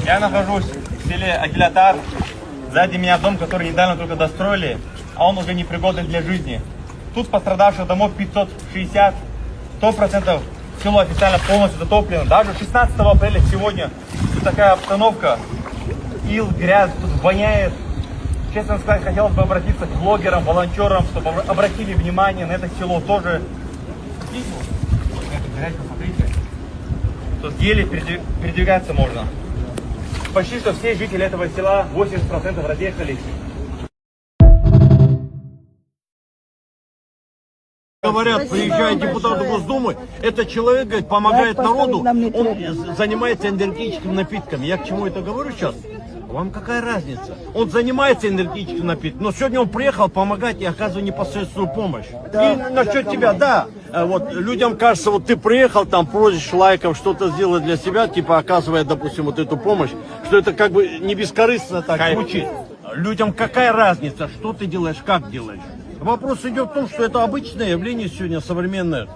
Я нахожусь в селе Агилятар. Сзади меня дом, который недавно только достроили, а он уже непригоден для жизни. Тут пострадавших домов 560, 100% село официально полностью затоплено. Даже 16 апреля сегодня тут такая обстановка, ил, грязь, тут воняет. Честно сказать, хотелось бы обратиться к блогерам, волонтерам, чтобы обратили внимание на это село тоже. Видите, эту грязь, посмотрите. Тут еле передвигаться можно. Почти что все жители этого села, 80% разъехались. Говорят, приезжает депутат Госдумы, этот человек, говорит, помогает народу, он занимается энергетическими напитками. Я к чему это говорю сейчас? Вам какая разница? Он занимается энергетическими напитками, но сегодня он приехал помогать и оказывать непосредственную помощь. И насчет тебя, да, вот людям кажется, вот ты приехал, там просишь лайков, что-то сделать для себя, типа оказывая, допустим, вот эту помощь, что это как бы не бескорыстно так звучит. Людям какая разница, что ты делаешь, как делаешь? Вопрос идет в том, что это обычное явление сегодня современное.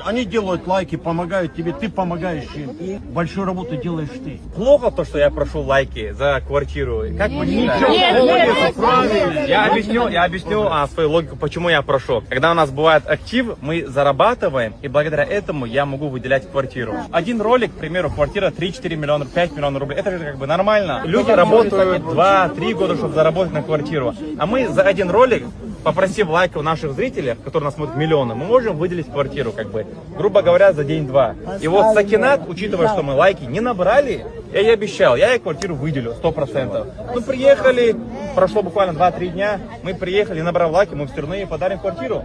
Они делают лайки, помогают тебе, ты помогаешь им. Большую работу делаешь ты. Плохо то, что я прошу лайки за квартиру. Как вы Ничего считаете? правильно. Я объясню свою логику, почему я прошу. Когда у нас бывает актив, мы зарабатываем, и благодаря этому я могу выделять квартиру. Один ролик, к примеру, квартира 3-4 миллиона, 5 миллионов рублей. Это же как бы нормально. Люди работают 2-3 года, чтобы заработать на квартиру. А мы за один ролик, попросив лайков наших зрителей, которые нас смотрят миллионы, мы можем выделить квартиру, как бы, грубо говоря, за день-два. И вот Сакинат, учитывая, что мы лайки не набрали, я ей обещал, я ей квартиру выделю 100%. Мы приехали, прошло буквально 2-3 дня, мы приехали, набрав лайки, мы все равно ей подарим квартиру.